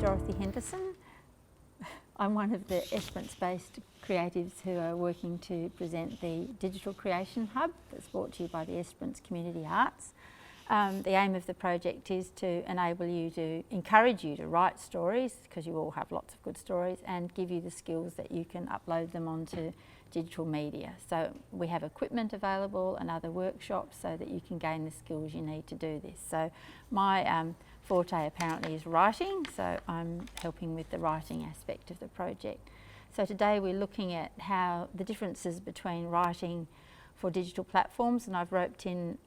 Dorothy Henderson. I'm one of the Esperance-based creatives who are working to present the Digital Creation Hub that's brought to you by the Esperance Community Arts. The aim of the project is to encourage you to write stories, because you all have lots of good stories, and give you the skills that you can upload them onto digital media. So we have equipment available and other workshops so that you can gain the skills you need to do this. So my forte apparently is writing, so I'm helping with the writing aspect of the project. So today we're looking at how the differences between writing for digital platforms, and I've roped in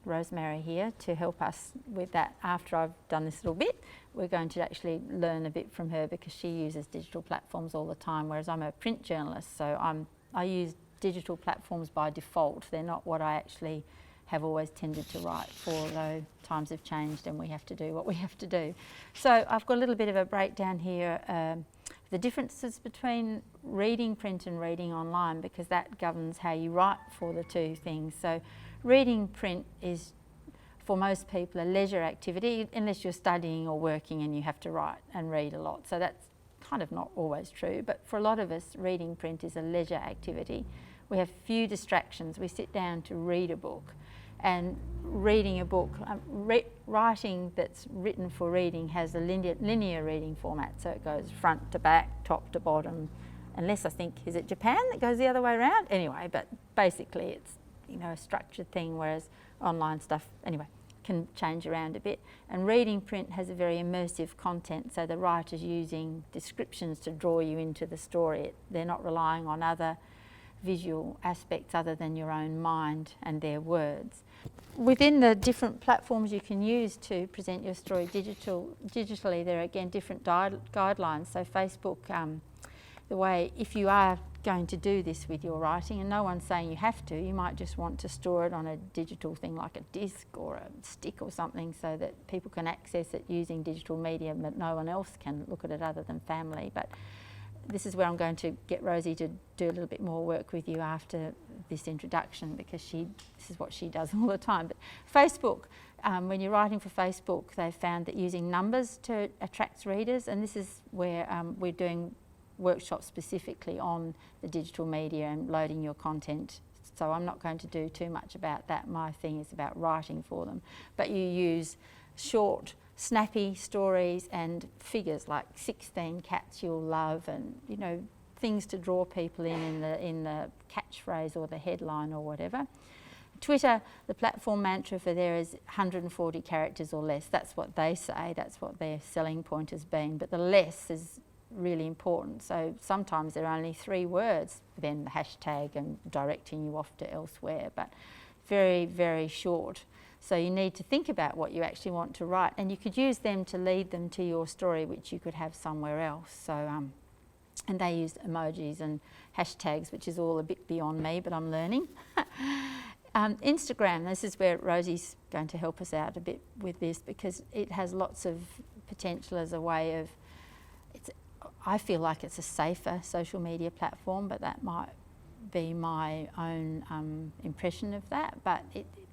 Rosemary here to help us with that. After I've done this little bit, we're going to actually learn a bit from her, because she uses digital platforms all the time, whereas I'm a print journalist, so I use digital platforms by default. They're not what I actually have always tended to write for, though times have changed and we have to do what we have to do. So I've got a little bit of a breakdown here, the differences between reading print and reading online, because that governs how you write for the two things. So reading print is, for most people, a leisure activity, unless you're studying or working and you have to write and read a lot. So that's kind of not always true, but for a lot of us, reading print is a leisure activity. We have few distractions. We sit down to read a book, and reading a book, writing that's written for reading has a linear reading format, so it goes front to back, top to bottom, unless I think, is it Japan that goes the other way around? Anyway, but basically it's, you know, a structured thing, whereas online stuff, anyway, can change around a bit. And reading print has a very immersive content, so the writer's using descriptions to draw you into the story. They're not relying on other visual aspects other than your own mind and their words. Within the different platforms you can use to present your story digitally, there are again different guidelines. So Facebook, the way, if you are going to do this with your writing, and no one's saying you have to, you might just want to store it on a digital thing like a disc or a stick or something, so that people can access it using digital media, but no one else can look at it other than family. But this is where I'm going to get Rosie to do a little bit more work with you after this introduction, because this is what she does all the time. But Facebook, when you're writing for Facebook, they've found that using numbers to attracts readers, and this is where we're doing workshops specifically on the digital media and loading your content. So I'm not going to do too much about that. My thing is about writing for them. But you use short, snappy stories and figures like 16 cats you'll love, and, you know, things to draw people in the catchphrase or the headline or whatever. Twitter, the platform mantra for there is 140 characters or less. That's what they say, that's what their selling point has been, but the less is really important. So sometimes there are only 3 words, then the hashtag and directing you off to elsewhere, but very, very short. So you need to think about what you actually want to write, and you could use them to lead them to your story, which you could have somewhere else. So, and they use emojis and hashtags, which is all a bit beyond me, but I'm learning. Instagram, this is where Rosie's going to help us out a bit with this, because it has lots of potential as a way of, I feel like it's a safer social media platform, but that might be my own impression of that. But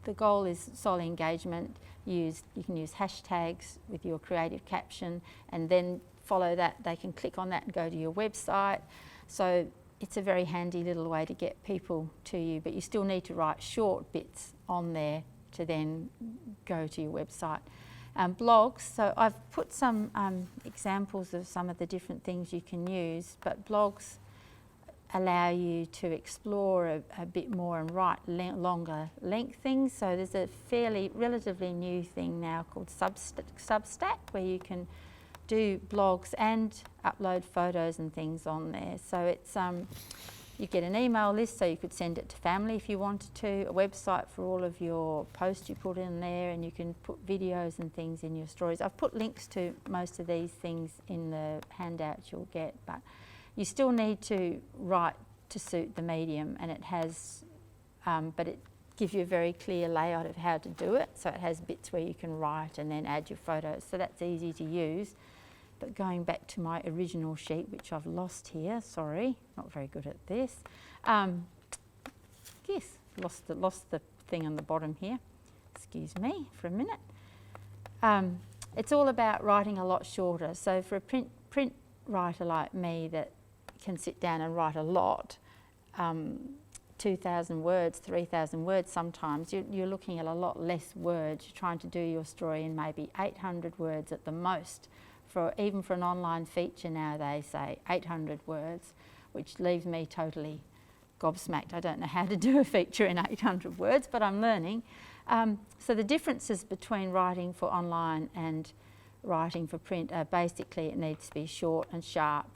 the goal is solid engagement. You can use hashtags with your creative caption, and then follow that. They can click on that and go to your website. So it's a very handy little way to get people to you, but you still need to write short bits on there to then go to your website. Blogs, so I've put some examples of some of the different things you can use, but blogs allow you to explore a bit more and write longer length things. So there's a relatively new thing now called Substack, where you can do blogs and upload photos and things on there. So it's you get an email list, so you could send it to family if you wanted to, a website for all of your posts you put in there, and you can put videos and things in your stories. I've put links to most of these things in the handouts you'll get, but you still need to write to suit the medium, and it has, but it gives you a very clear layout of how to do it. So it has bits where you can write and then add your photos, so that's easy to use. But going back to my original sheet, which I've lost here, sorry, not very good at this. Yes, lost the thing on the bottom here. Excuse me for a minute. it's all about writing a lot shorter. So for a print writer like me that can sit down and write a lot, 2,000 words, 3,000 words sometimes, you're looking at a lot less words. You're trying to do your story in maybe 800 words at the most. Even for an online feature now, they say 800 words, which leaves me totally gobsmacked. I don't know how to do a feature in 800 words, but I'm learning. So the differences between writing for online and writing for print are basically it needs to be short and sharp.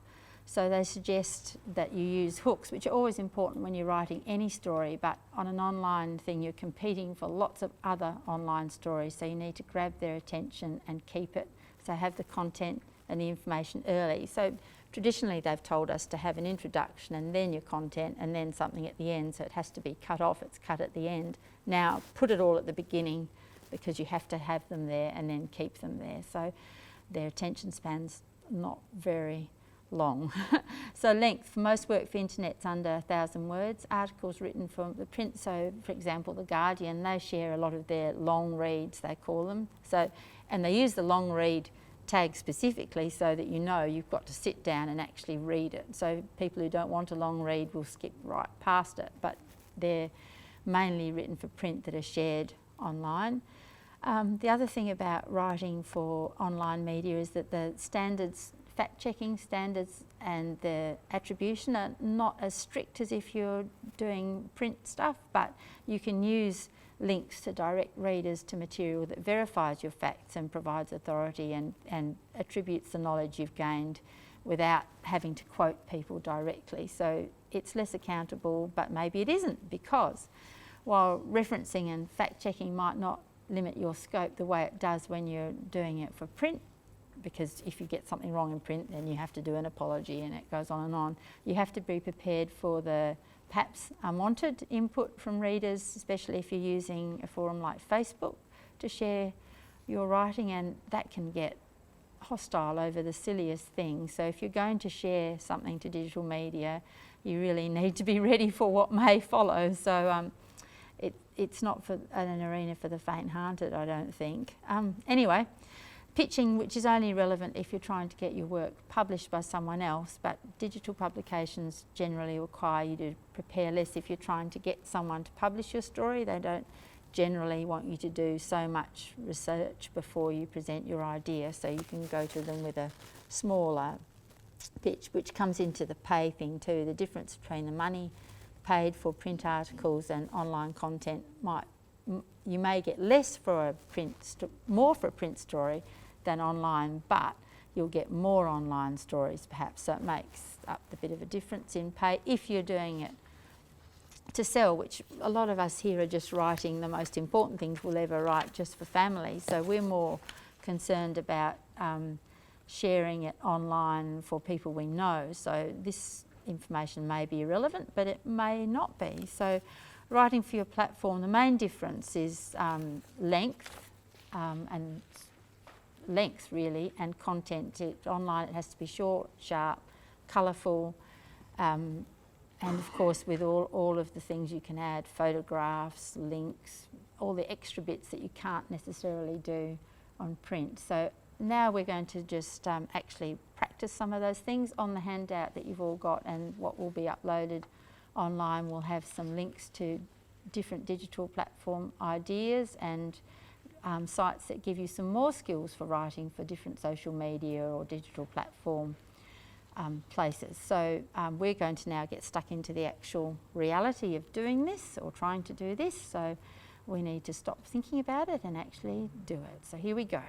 So they suggest that you use hooks, which are always important when you're writing any story, but on an online thing you're competing for lots of other online stories, so you need to grab their attention and keep it. So have the content and the information early. So traditionally they've told us to have an introduction and then your content and then something at the end, so it has to be cut off, it's cut at the end. Now put it all at the beginning because you have to have them there and then keep them there. So their attention span's not very long. So length, for most work for internet's under 1,000 words. Articles written for the print, so for example The Guardian, they share a lot of their long reads, they call them. So, and they use the long read tag specifically so that you know you've got to sit down and actually read it. So people who don't want a long read will skip right past it, but they're mainly written for print that are shared online. The other thing about writing for online media is that the standards, fact-checking standards and the attribution are not as strict as if you're doing print stuff, but you can use links to direct readers to material that verifies your facts and provides authority and attributes the knowledge you've gained without having to quote people directly. So it's less accountable, but maybe it isn't, because while referencing and fact-checking might not limit your scope the way it does when you're doing it for print, because if you get something wrong in print then you have to do an apology and it goes on and on. You have to be prepared for the perhaps unwanted input from readers, especially if you're using a forum like Facebook to share your writing, and that can get hostile over the silliest things. So if you're going to share something to digital media, you really need to be ready for what may follow. So it's not for an arena for the faint-hearted, I don't think. Anyway, pitching, which is only relevant if you're trying to get your work published by someone else, but digital publications generally require you to prepare less if you're trying to get someone to publish your story. They don't generally want you to do so much research before you present your idea, so you can go to them with a smaller pitch, which comes into the pay thing too. The difference between the money paid for print articles and online content you may get less for a more for a print story than online, but you'll get more online stories perhaps, so it makes up a bit of a difference in pay if you're doing it to sell, which a lot of us here are just writing the most important things we'll ever write just for family. So we're more concerned about sharing it online for people we know. So this information may be irrelevant, but it may not be. So writing for your platform, the main difference is length really, and content. Online it has to be short, sharp, colourful, and of course with all of the things you can add, photographs, links, all the extra bits that you can't necessarily do on print. So now we're going to just actually practice some of those things on the handout that you've all got, and what will be uploaded online will have some links to different digital platform ideas and sites that give you some more skills for writing for different social media or digital platform places. So we're going to now get stuck into the actual reality of doing this or trying to do this, so we need to stop thinking about it and actually do it. So here we go.